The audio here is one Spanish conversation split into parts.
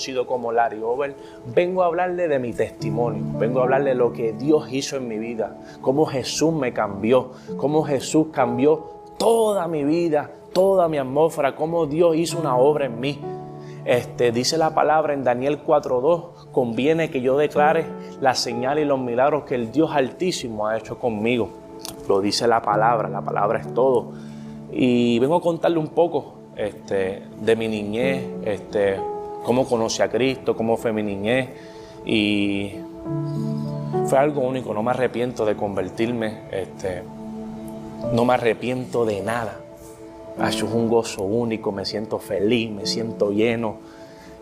conocido como Larry Over, vengo a hablarle de mi testimonio, vengo a hablarle de lo que Dios hizo en mi vida, cómo Jesús me cambió, cómo Jesús cambió toda mi vida, toda mi atmósfera, cómo Dios hizo una obra en mí. Dice la palabra en Daniel 4:2, conviene que yo declare las señales y los milagros que el Dios Altísimo ha hecho conmigo. Lo dice la palabra es todo. Y vengo a contarle un poco de mi niñez, cómo conocí a Cristo, cómo fue mi niñez. Y fue algo único, no me arrepiento de convertirme, no me arrepiento de nada. Es un gozo único, me siento feliz, me siento lleno.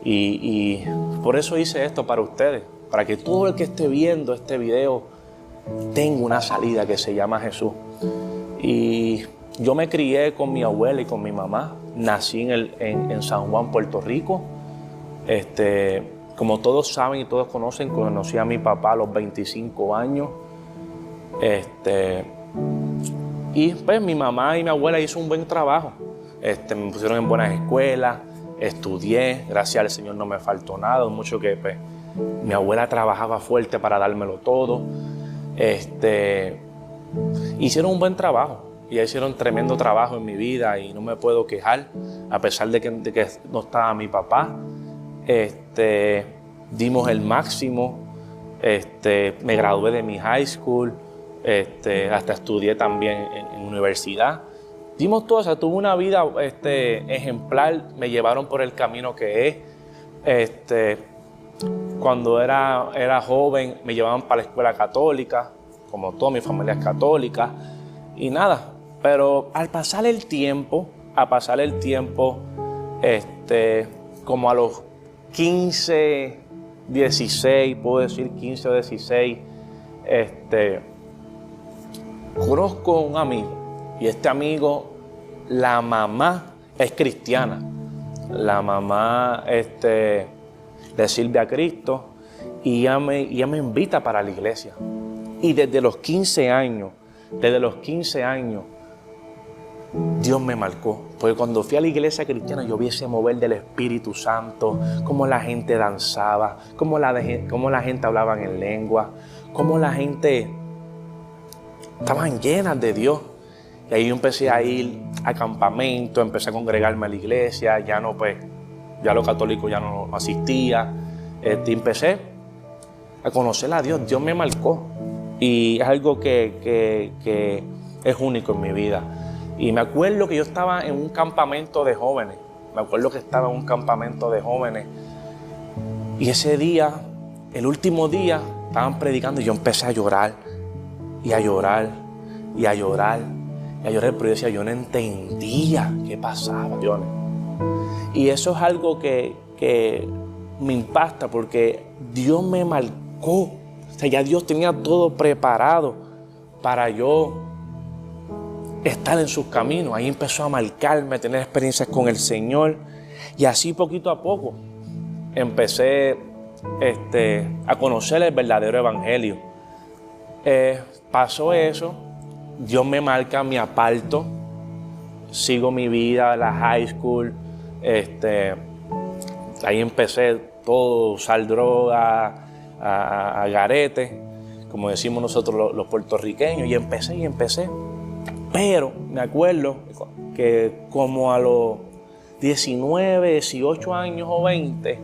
Y por eso hice esto para ustedes, para que todo el que esté viendo este video tenga una salida que se llama Jesús. Y yo me crié con mi abuela y con mi mamá. Nací en San Juan, Puerto Rico. Como todos saben y todos conocen, conocí a mi papá a los 25 años. Y pues mi mamá y mi abuela hizo un buen trabajo. Me pusieron en buenas escuelas, estudié, gracias al Señor no me faltó nada, mucho que pues, mi abuela trabajaba fuerte para dármelo todo. Hicieron un buen trabajo y hicieron tremendo trabajo en mi vida y no me puedo quejar, a pesar de que no estaba mi papá. Dimos el máximo, me gradué de mi high school. Hasta estudié también en universidad. Dimos todo, o sea, tuve una vida ejemplar, me llevaron por el camino que es. Cuando era joven me llevaban para la escuela católica, como toda mi familia es católica, y nada, pero al pasar el tiempo, como a los 15, 16, puedo decir 15 o 16, conozco a un amigo y este amigo, la mamá es cristiana. La mamá le sirve a Cristo y ella me invita para la iglesia. Y desde los 15 años, Dios me marcó. Porque cuando fui a la iglesia cristiana yo vi ese mover del Espíritu Santo, cómo la gente danzaba, cómo la gente hablaba en lengua, cómo la gente estaban llenas de Dios. Y ahí yo empecé a ir a campamento, empecé a congregarme a la iglesia, ya los católicos ya no asistía. Empecé a conocer a Dios, Dios me marcó. Y es algo que es único en mi vida. Y me acuerdo que yo estaba en un campamento de jóvenes. Y ese día, el último día, estaban predicando y yo empecé a llorar. Y a llorar, pero yo decía, yo no entendía qué pasaba, Dios. Y eso es algo que me impacta porque Dios me marcó. O sea, ya Dios tenía todo preparado para yo estar en sus caminos. Ahí empezó a marcarme, a tener experiencias con el Señor. Y así poquito a poco empecé a conocer el verdadero evangelio. Pasó eso, Dios me marca, me aparto, sigo mi vida, la high school, ahí empecé todo, usar droga, a garete, como decimos nosotros los puertorriqueños, y empecé. Pero me acuerdo que como a los 19, 18 años o 20,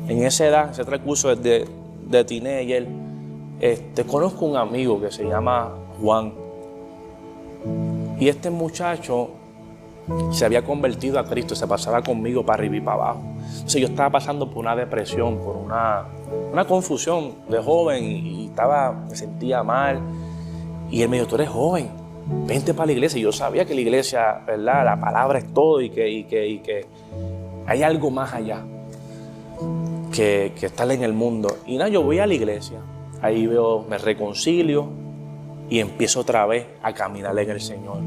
en esa edad, ese transcurso de teenager, conozco un amigo que se llama Juan. Y este muchacho se había convertido a Cristo, se pasaba conmigo para arriba y para abajo. Entonces yo estaba pasando por una depresión, por una confusión de joven y me sentía mal. Y él me dijo, tú eres joven, vente para la iglesia. Y yo sabía que la iglesia, ¿verdad? La palabra es todo y que hay algo más allá que estar en el mundo. Y nada, yo voy a la iglesia. Ahí me reconcilio y empiezo otra vez a caminar en el Señor.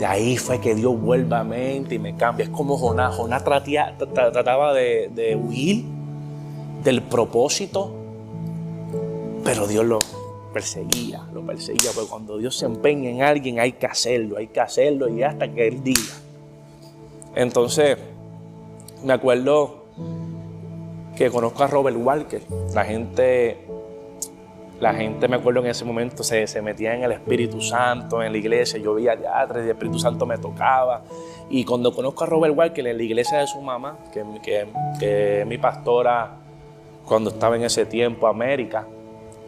Ahí fue que Dios vuelve a mente y me cambia. Es como Jonás. Jonás trataba de huir del propósito, pero Dios lo perseguía. Porque cuando Dios se empeña en alguien hay que hacerlo y hasta que Él diga. Entonces, me acuerdo que conozco a Robert Walker. La gente me acuerdo en ese momento se metía en el Espíritu Santo en la iglesia. Yo veía teatro y el Espíritu Santo me tocaba. Y cuando conozco a Robert Walker en la iglesia de su mamá, que es mi pastora cuando estaba en ese tiempo, América,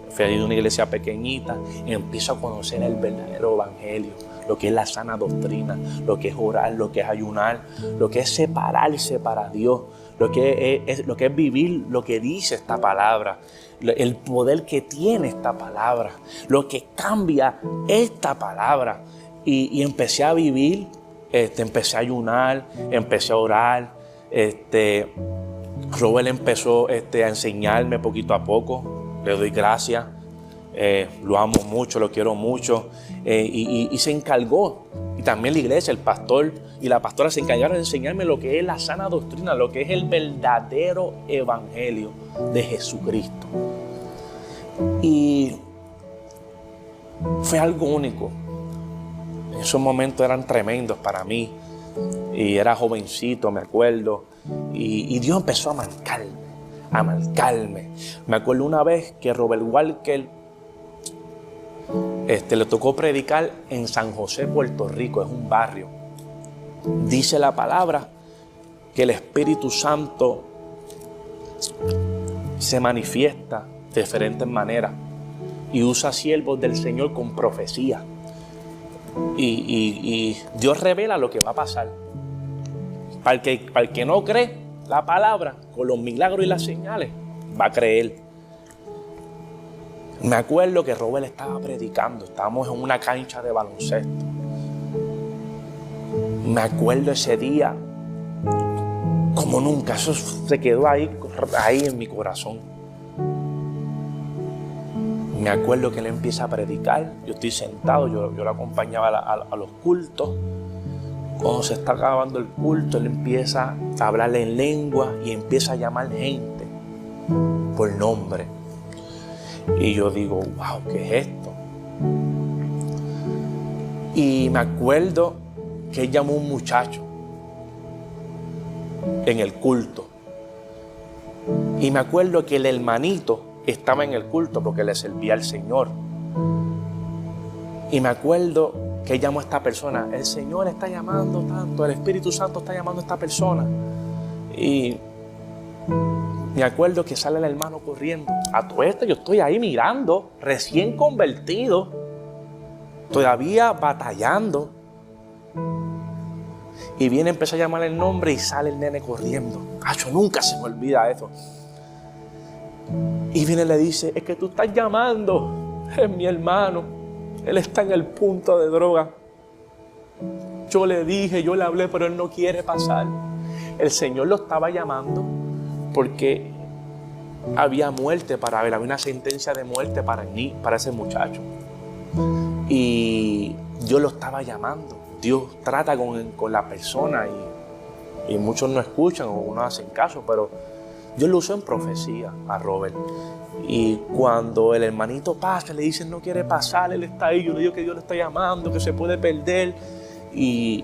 fui a una iglesia pequeñita y empiezo a conocer el verdadero evangelio, lo que es la sana doctrina, lo que es orar, lo que es ayunar, lo que es separarse para Dios, lo que es vivir lo que dice esta palabra, el poder que tiene esta palabra, lo que cambia esta palabra. Y empecé a vivir, empecé a ayunar, empecé a orar. Robert empezó a enseñarme poquito a poco. Le doy gracias. Lo amo mucho, lo quiero mucho. Y se encargó. Y también la iglesia, el pastor y la pastora se encargaron de enseñarme lo que es la sana doctrina, lo que es el verdadero evangelio de Jesucristo. Y fue algo único. En esos momentos eran tremendos para mí. Y era jovencito, me acuerdo. Y Dios empezó a marcarme. Me acuerdo una vez que Robert Walker le tocó predicar en San José, Puerto Rico. Es un barrio. Dice la palabra que el Espíritu Santo se manifiesta de diferentes maneras y usa siervos del Señor con profecía. Y Dios revela lo que va a pasar. Para el que no cree la palabra, con los milagros y las señales, va a creer. Me acuerdo que Robert estaba predicando, estábamos en una cancha de baloncesto. Me acuerdo ese día como nunca, eso se quedó ahí en mi corazón. Me acuerdo que él empieza a predicar, yo estoy sentado, yo lo acompañaba a los cultos. Cuando se está acabando el culto, él empieza a hablarle en lengua y empieza a llamar gente por nombre. Y yo digo, wow, ¿qué es esto? Y me acuerdo que él llamó a un muchacho en el culto. Y me acuerdo que el hermanito estaba en el culto porque le servía al Señor. Y me acuerdo que él llamó a esta persona. El Señor está llamando tanto, el Espíritu Santo está llamando a esta persona. Y me acuerdo que sale el hermano corriendo. A todo esto yo estoy ahí mirando, recién convertido, todavía batallando. Y viene, empieza a llamar el nombre y sale el nene corriendo. Yo nunca se me olvida eso. Y viene y le dice, es que tú estás llamando, es mi hermano, él está en el punto de droga. Yo le dije, yo le hablé, pero él no quiere pasar. El Señor lo estaba llamando porque había muerte para él, había una sentencia de muerte para ese muchacho. Y Dios lo estaba llamando. Dios trata con la persona y muchos no escuchan o no hacen caso, pero Dios lo usó en profecía a Robert. Y cuando el hermanito pasa, le dicen no quiere pasar, él está ahí. Yo le digo que Dios lo está llamando, que se puede perder. Y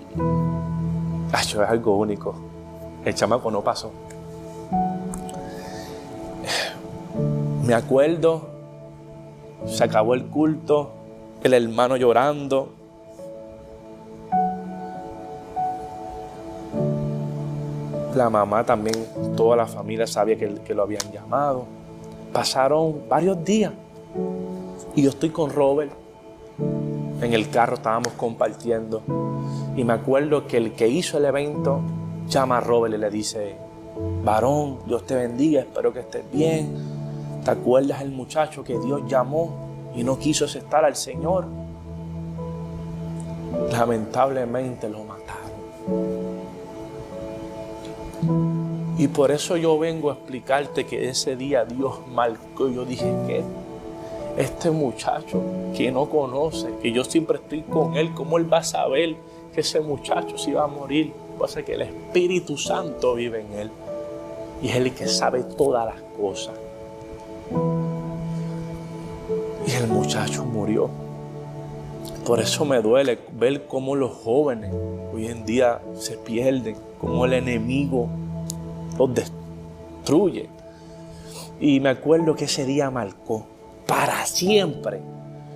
es algo único. El chamaco no pasó. Me acuerdo, se acabó el culto, el hermano llorando. La mamá también, toda la familia sabía que lo habían llamado. Pasaron varios días y yo estoy con Robert en el carro, estábamos compartiendo. Y me acuerdo que el que hizo el evento llama a Robert y le dice, varón, Dios te bendiga, espero que estés bien. ¿Te acuerdas del muchacho que Dios llamó y no quiso aceptar al Señor? Lamentablemente lo mataron. Y por eso yo vengo a explicarte que ese día Dios marcó. Yo dije que este muchacho que no conoce, que yo siempre estoy con él, ¿cómo él va a saber que ese muchacho se iba a morir? Pasa que el Espíritu Santo vive en él y es el que sabe todas las cosas. Y el muchacho murió. Por eso me duele ver cómo los jóvenes hoy en día se pierden, cómo el enemigo los destruye. Y me acuerdo que ese día marcó para siempre.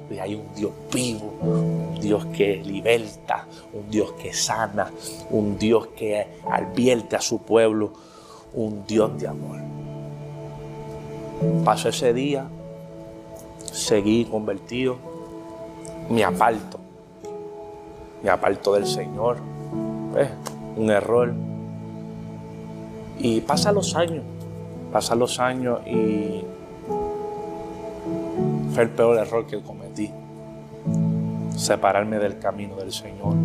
Y hay un Dios vivo, un Dios que liberta, un Dios que sana, un Dios que advierte a su pueblo, un Dios de amor. Pasó ese día, seguí convertido, me aparto del Señor. Un error. Y pasan los años y fue el peor error que cometí. Separarme del camino del Señor.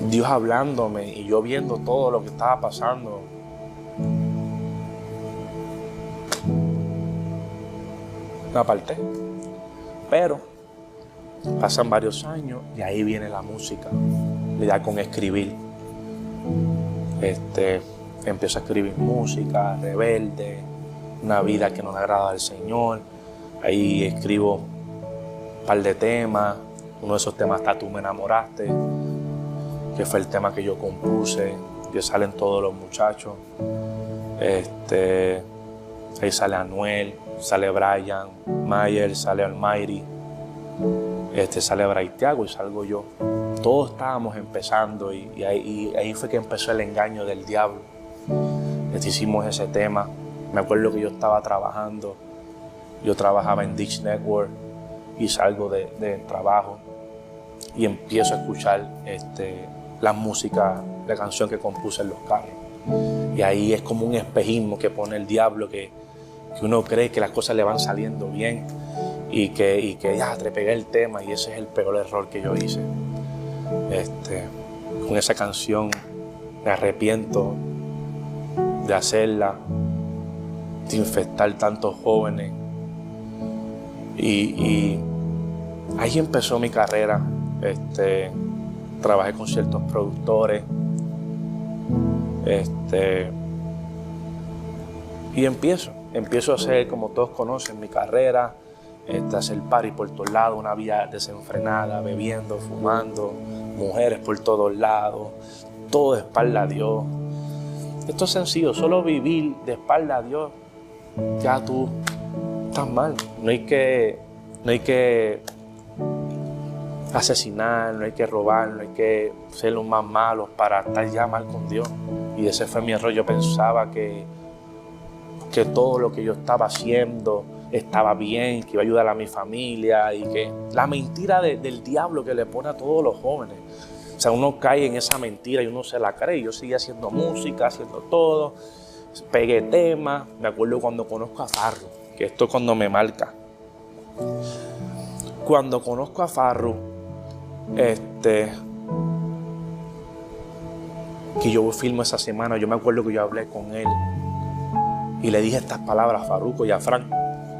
Dios hablándome y yo viendo todo lo que estaba pasando. Me aparté. Pero pasan varios años y ahí viene la música. Ya con escribir. Empiezo a escribir música, rebelde, una vida que no le agrada al Señor. Ahí escribo un par de temas. Uno de esos temas está Tú me enamoraste, que fue el tema que yo compuse, que salen todos los muchachos. Ahí sale Anuel, sale Brian Mayer, sale Almighty, sale Braithiago y salgo yo. Todos estábamos empezando y ahí fue que empezó el engaño del diablo. Hicimos ese tema. Me acuerdo que yo estaba trabajando. Yo trabajaba en Dish Network y salgo de trabajo y empiezo a escuchar la música, la canción que compuse en los carros. Y ahí es como un espejismo que pone el diablo, que uno cree que las cosas le van saliendo bien y que ya te pegué el tema, y ese es el peor error que yo hice. Con esa canción me arrepiento de hacerla, de infectar tantos jóvenes. Y ahí empezó mi carrera. Trabajé con ciertos productores. Y empiezo a hacer, como todos conocen, mi carrera, hacer party por todos lados, una vida desenfrenada, bebiendo, fumando, mujeres por todos lados, todo de espalda a Dios. Esto es sencillo, solo vivir de espalda a Dios, ya tú estás mal. No hay que asesinar, no hay que robar, no hay que ser los más malos para estar ya mal con Dios. Y ese fue mi error. Yo pensaba que todo lo que yo estaba haciendo estaba bien, que iba a ayudar a mi familia, y que la mentira del diablo que le pone a todos los jóvenes. O sea, uno cae en esa mentira y uno se la cree. Yo seguía haciendo música, haciendo todo, pegué temas. Me acuerdo cuando conozco a Farru, que esto es cuando me marca. Cuando conozco a Farru, que yo filmo esa semana, yo me acuerdo que yo hablé con él y le dije estas palabras a Farruko y a Frank.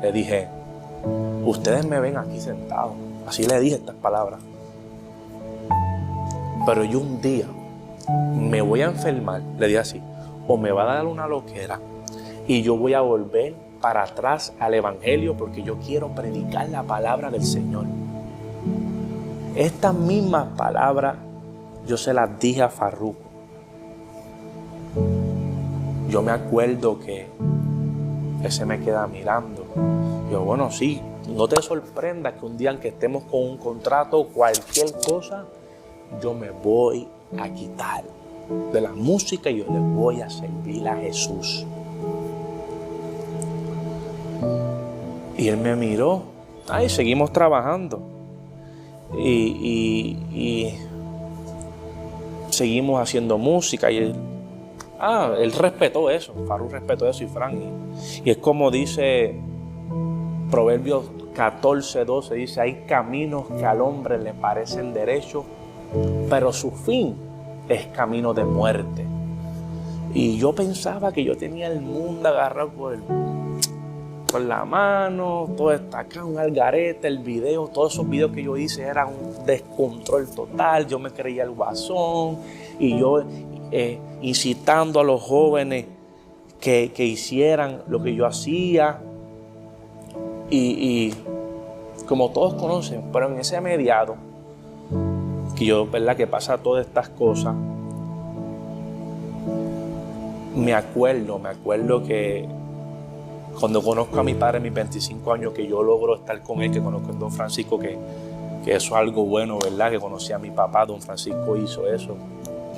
Le dije, ustedes me ven aquí sentado. Así le dije estas palabras. Pero yo un día me voy a enfermar, le dije así, o me va a dar una loquera y yo voy a volver para atrás al evangelio porque yo quiero predicar la palabra del Señor. Estas mismas palabras yo se las dije a Farruko. Yo me acuerdo que él se me queda mirando. Yo, bueno, sí, no te sorprendas que un día en que estemos con un contrato, cualquier cosa, yo me voy a quitar de la música y yo le voy a servir a Jesús. Y él me miró. Ay, seguimos trabajando. Y seguimos haciendo música. Y él respetó eso. Farru respetó eso y Frank. Y es como dice Proverbios 14:12, dice, hay caminos que al hombre le parecen derechos, pero su fin es camino de muerte. Y yo pensaba que yo tenía el mundo agarrado por la mano, todo está acá, un algarete, el video, todos esos videos que yo hice eran un descontrol total. Yo me creía el guasón y yo incitando a los jóvenes que hicieran lo que yo hacía. Y como todos conocen, pero en ese mediado, que yo, ¿verdad?, que pasa todas estas cosas, me acuerdo que cuando conozco a mi padre en mis 25 años, que yo logro estar con él, que conozco a don Francisco, que eso es algo bueno, ¿verdad? Que conocí a mi papá, don Francisco hizo eso.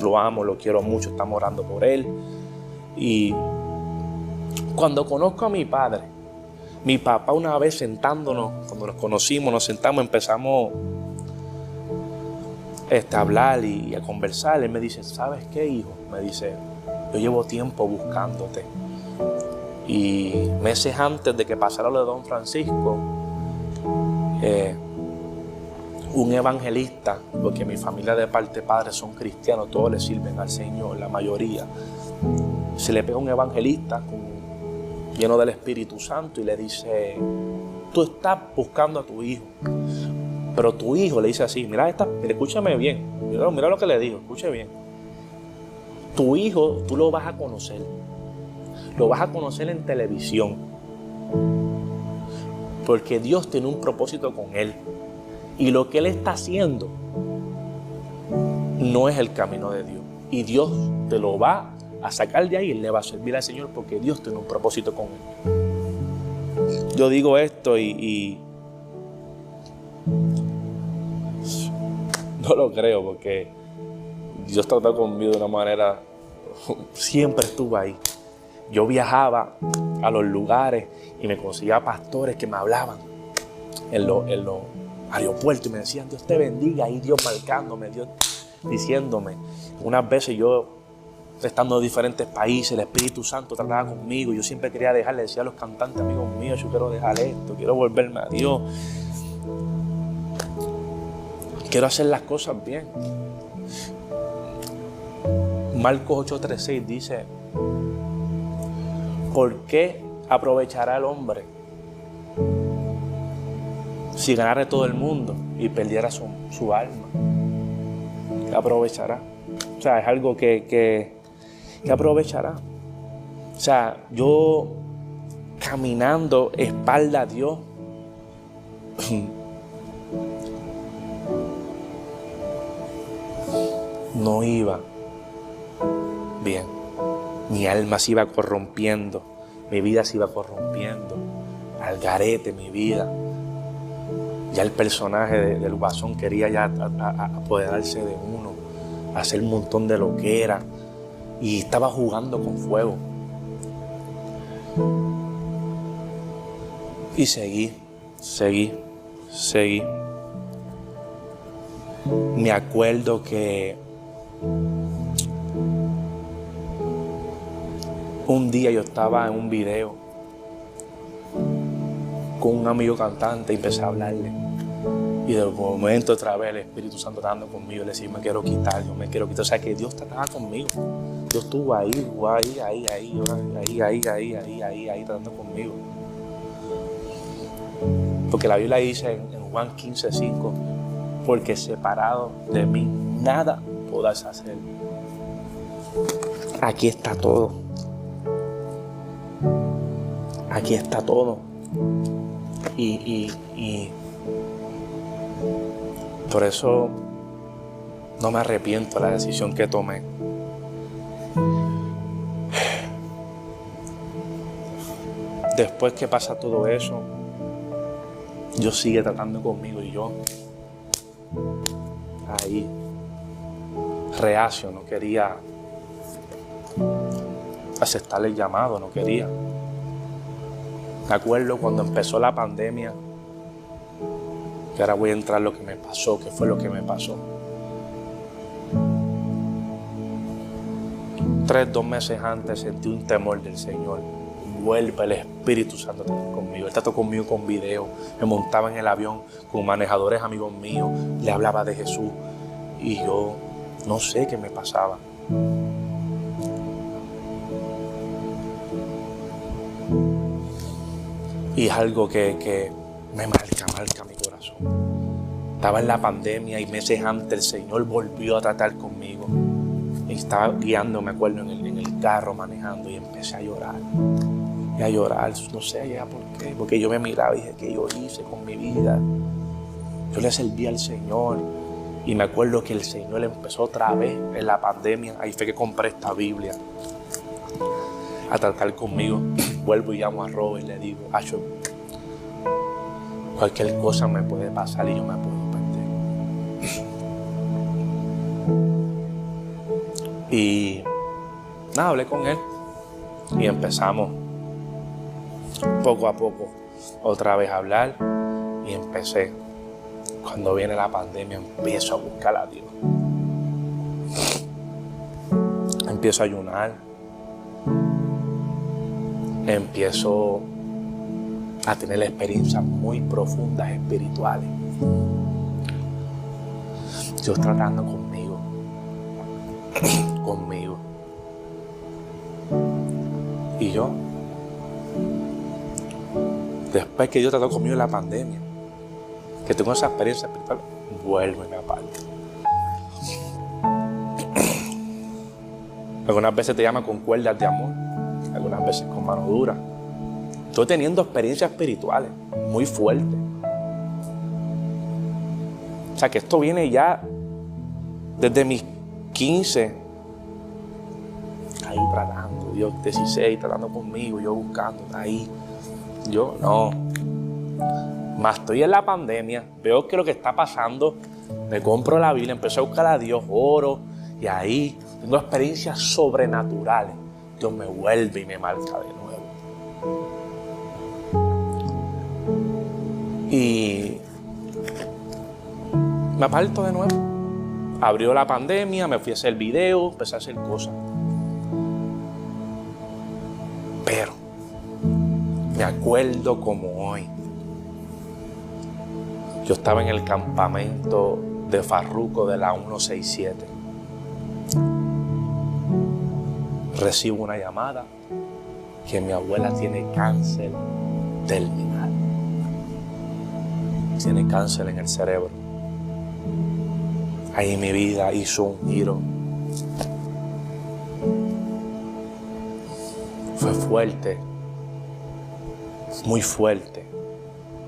Lo amo, lo quiero mucho, estamos orando por él. Y cuando conozco a mi padre, mi papá una vez sentándonos, cuando nos conocimos, nos sentamos, empezamos a hablar y a conversar. Él me dice, ¿sabes qué, hijo? Me dice, yo llevo tiempo buscándote. Y meses antes de que pasara lo de don Francisco, un evangelista, porque mi familia de parte de padre son cristianos, todos le sirven al Señor, la mayoría, se le pega un evangelista lleno del Espíritu Santo y le dice, tú estás buscando a tu hijo, pero tu hijo le dice así, mira, escúchame bien, mira lo que le digo, escuche bien, tu hijo tú lo vas a conocer en televisión, porque Dios tiene un propósito con él. Y lo que él está haciendo no es el camino de Dios. Y Dios te lo va a sacar de ahí y él le va a servir al Señor porque Dios tiene un propósito con él. Yo digo esto y no lo creo porque Dios trató conmigo de una manera, siempre estuvo ahí. Yo viajaba a los lugares y me conseguía pastores que me hablaban en los aeropuerto y me decían, Dios te bendiga, y Dios marcándome, Dios diciéndome. Unas veces yo, estando en diferentes países, el Espíritu Santo trataba conmigo, yo siempre quería dejarle, decía a los cantantes, amigos míos, yo quiero dejar esto, quiero volverme a Dios, quiero hacer las cosas bien. Marcos 8:36 dice, ¿por qué aprovechará el hombre si ganara todo el mundo y perdiera su alma? ¿Qué aprovechará? O sea, es algo que aprovechará. O sea, yo caminando espalda a Dios, no iba bien. Mi alma se iba corrompiendo, mi vida se iba corrompiendo, al garete mi vida. Ya el personaje del Guasón quería ya apoderarse de uno, hacer un montón de loquera y estaba jugando con fuego. Y seguí. Me acuerdo que un día yo estaba en un video con un amigo cantante y empecé a hablarle. Y de momento otra vez el Espíritu Santo estaba dando conmigo. Le decía, yo me quiero quitar. O sea, que Dios estaba conmigo. Dios estuvo ahí, tratando conmigo. Porque la Biblia dice en Juan 15:5, porque separado de mí nada podrás hacer. Aquí está todo. Aquí está todo. Y por eso no me arrepiento de la decisión que tomé. Después que pasa todo eso, Dios sigue tratando conmigo y yo ahí reacio, no quería aceptar el llamado, no quería. Me acuerdo cuando empezó la pandemia, que ahora voy a entrar lo que me pasó, qué fue lo que me pasó. 2 meses antes sentí un temor del Señor. Vuelve el Espíritu Santo conmigo. Él trató conmigo con video. Me montaba en el avión con manejadores amigos míos. Le hablaba de Jesús. Y yo no sé qué me pasaba. Y es algo que me marca mi corazón. Estaba en la pandemia y meses antes el Señor volvió a tratar conmigo. Y estaba guiando, me acuerdo, en el carro manejando y empecé a llorar. Y a llorar, no sé ya por qué. Porque yo me miraba y dije, ¿qué yo hice con mi vida? Yo le serví al Señor. Y me acuerdo que el Señor empezó otra vez en la pandemia. Ahí fue que compré esta Biblia. a tratar conmigo, vuelvo y llamo a Robert y le digo, Acho, cualquier cosa me puede pasar y yo me puedo perder. Y nada, hablé con él y empezamos poco a poco otra vez a hablar y empecé. Cuando viene la pandemia empiezo a buscar a Dios. Empiezo a ayunar. Empiezo a tener experiencias muy profundas espirituales. Dios tratando conmigo. Y yo, después que Dios trató conmigo en la pandemia, que tengo esa experiencia espiritual, vuelvo y me aparto. Algunas veces te llaman con cuerdas de amor, algunas veces con mano dura. Estoy teniendo experiencias espirituales muy fuertes. O sea que esto viene ya desde mis 15, ahí tratando, Dios 16, tratando conmigo, yo buscando, ahí. Yo no. Más estoy en la pandemia, veo que lo que está pasando, me compro la Biblia, empecé a buscar a Dios, oro, y ahí tengo experiencias sobrenaturales. Dios me vuelve y me marca de nuevo. Y me aparto de nuevo. Abrió la pandemia, me fui a hacer video, empecé a hacer cosas. Pero me acuerdo como hoy. Yo estaba en el campamento de Farruco de la 167. Recibo una llamada que mi abuela tiene cáncer terminal. Tiene cáncer en el cerebro. Ahí mi vida hizo un giro. Fue fuerte, muy fuerte.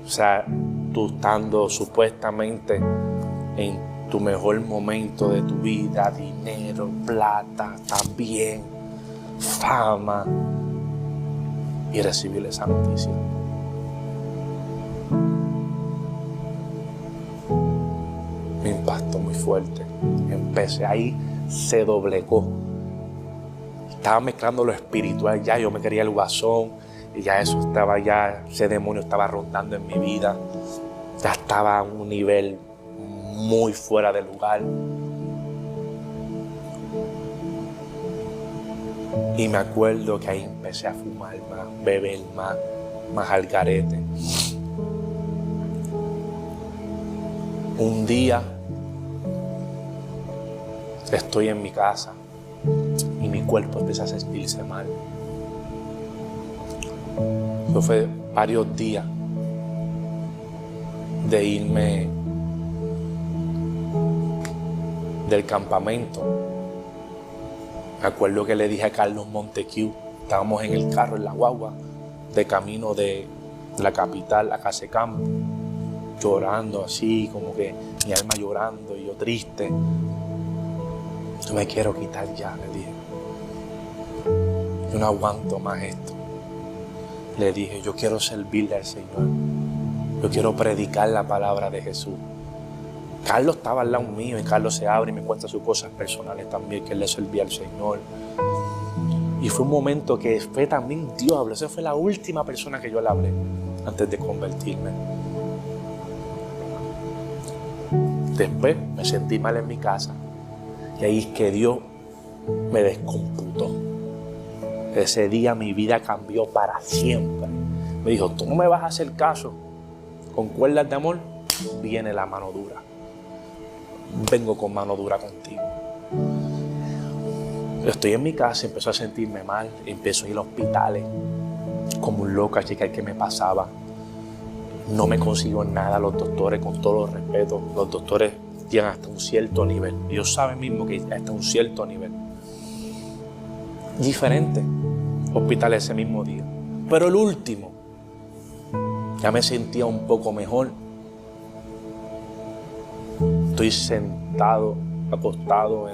O sea, tú estando supuestamente en tu mejor momento de tu vida, dinero, plata, también, fama, y recibir esa noticia. Me impactó muy fuerte. Empecé ahí, se doblegó. Estaba mezclando lo espiritual ya, yo me quería el guasón, y ya eso estaba, ya ese demonio estaba rondando en mi vida. Ya estaba a un nivel muy fuera de lugar. Y me acuerdo que ahí empecé a fumar más, beber más al garete. Un día estoy en mi casa y mi cuerpo empieza a sentirse mal. Eso fue varios días de irme del campamento. Me acuerdo que le dije a Carlos Montequiu, estábamos en el carro, en la guagua, de camino de la capital a Casecampo, llorando así, como que mi alma llorando y yo triste. Yo me quiero quitar ya, le dije. Yo no aguanto más esto. Le dije, yo quiero servirle al Señor. Yo quiero predicar la palabra de Jesús. Carlos estaba al lado mío y Carlos se abre y me cuenta sus cosas personales también, que él le servía al Señor. Y fue un momento que fue también Dios habló. Esa fue la última persona que yo le hablé antes de convertirme. Después me sentí mal en mi casa y ahí es que Dios me descomputó. Ese día mi vida cambió para siempre. Me dijo, tú no me vas a hacer caso. Con cuerdas de amor viene la mano dura. Vengo con mano dura contigo. Estoy en mi casa y empiezo a sentirme mal. Empiezo a ir a hospitales como un loco a checar qué me pasaba. No me consigo nada. Los doctores, con todo el respeto, los doctores llegan hasta un cierto nivel. Ellos saben mismo que hasta un cierto nivel. Diferente hospitales ese mismo día. Pero el último, ya me sentía un poco mejor. Estoy sentado, acostado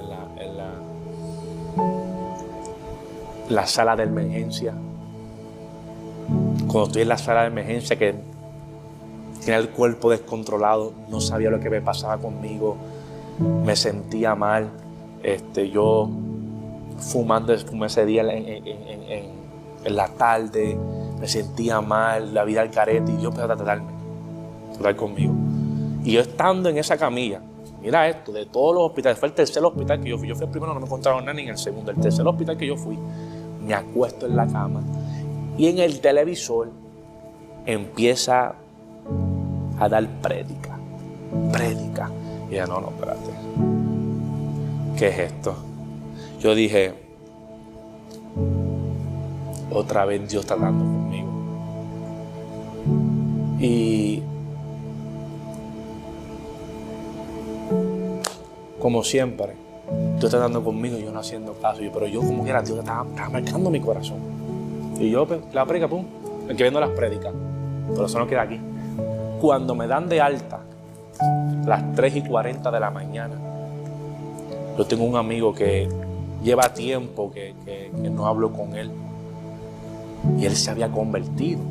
la sala de emergencia. Cuando estoy en la sala de emergencia, que tenía el cuerpo descontrolado, no sabía lo que me pasaba conmigo, me sentía mal. Yo fumé ese día en la tarde, me sentía mal, la vida al garete, y Dios empezó a tratar conmigo. Y yo estando en esa camilla, mira esto, de todos los hospitales, fue el tercer hospital que yo fui. Yo fui el primero, no me encontraron nada, ni en el segundo. El tercer hospital que yo fui, me acuesto en la cama y en el televisor empieza a dar prédica. Y ella, no, espérate. ¿Qué es esto? Yo dije, otra vez Dios está tratando conmigo. Y como siempre, Dios está tratando conmigo y yo no haciendo caso. Pero yo como quiera, Dios estaba marcando mi corazón. Y yo, la prédica, pum, el que viendo las prédicas. Pero eso no queda aquí. Cuando me dan de alta, las 3:40 de la mañana, yo tengo un amigo que lleva tiempo que no hablo con él. Y él se había convertido.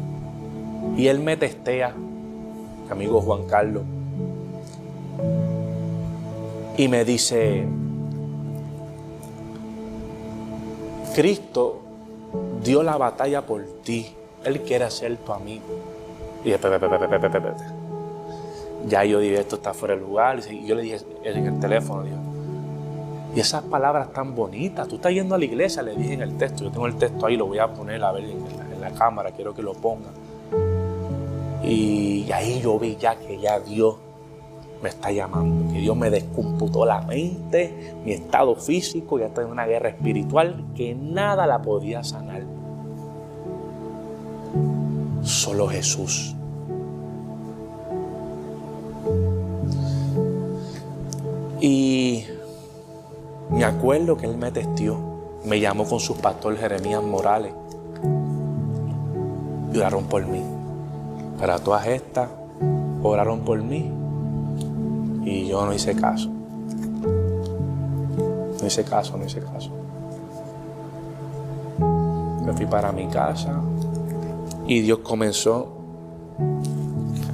Y él me testea, mi amigo Juan Carlos, y me dice, Cristo dio la batalla por ti. Él quiere ser tu amigo. Y dije, ya yo dije, esto está fuera de lugar. Y yo le dije en el teléfono, digo, y esas palabras tan bonitas, tú estás yendo a la iglesia, le dije en el texto. Yo tengo el texto ahí, lo voy a poner a ver en la cámara, quiero que lo ponga. Y ahí yo vi ya que ya Dios me está llamando, que Dios me descomputó la mente, mi estado físico, ya estoy en una guerra espiritual que nada la podía sanar. Solo Jesús. Y me acuerdo que él me testió, me llamó con su pastor Jeremías Morales. Y oraron por mí. Para todas estas, oraron por mí. Y yo no hice caso. No hice caso. Me fui para mi casa y Dios comenzó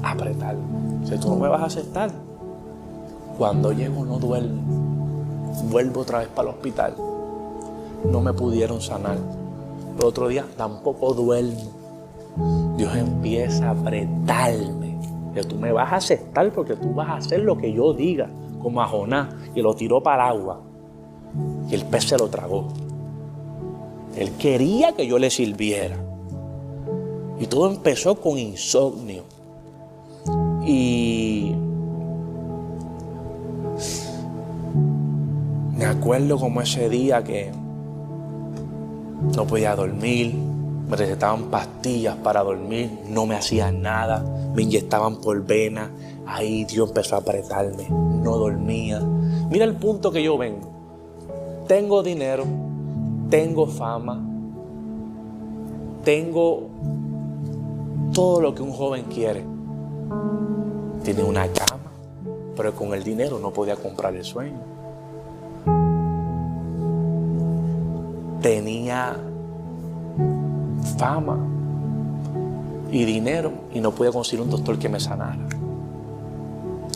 a apretar. Dice, tú no me vas a aceptar. Cuando llego no duermo. Vuelvo otra vez para el hospital. No me pudieron sanar. El otro día tampoco duermo. Dios empieza a apretarme. Que tú me vas a aceptar porque tú vas a hacer lo que yo diga. Como a Jonás, que lo tiró para el agua. Y el pez se lo tragó. Él quería que yo le sirviera. Y todo empezó con insomnio. Y me acuerdo como ese día que no podía dormir, me recetaban pastillas para dormir, no me hacían nada, me inyectaban por vena, ahí Dios empezó a apretarme, no dormía. Mira el punto que yo vengo. Tengo dinero, tengo fama, tengo todo lo que un joven quiere. Tiene una cama, pero con el dinero no podía comprar el sueño. Tenía fama y dinero y no podía conseguir un doctor que me sanara.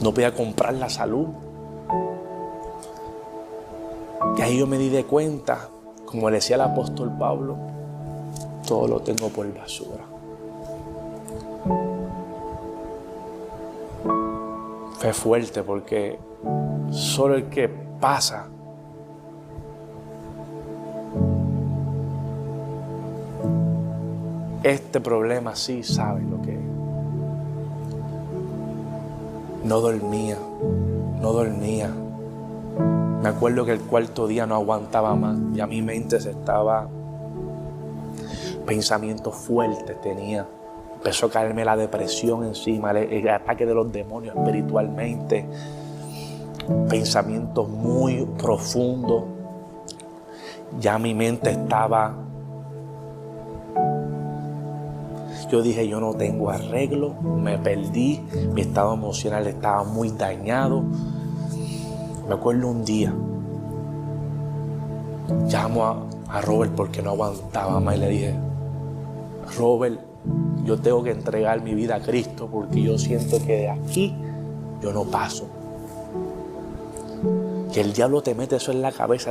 No podía comprar la salud. Y ahí yo me di de cuenta, como le decía el apóstol Pablo, todo lo tengo por basura. Fue fuerte porque solo el que pasa este problema sí sabe lo que es. No dormía. Me acuerdo que el cuarto día no aguantaba más. Ya mi mente se estaba... Pensamientos fuertes tenía. Empezó a caerme la depresión encima, el ataque de los demonios espiritualmente. Pensamientos muy profundos. Ya mi mente estaba... Yo dije, yo no tengo arreglo, me perdí, mi estado emocional estaba muy dañado. Me acuerdo un día, llamo a Robert porque no aguantaba más y le dije, Robert, yo tengo que entregar mi vida a Cristo porque yo siento que de aquí yo no paso. Que el diablo te mete eso en la cabeza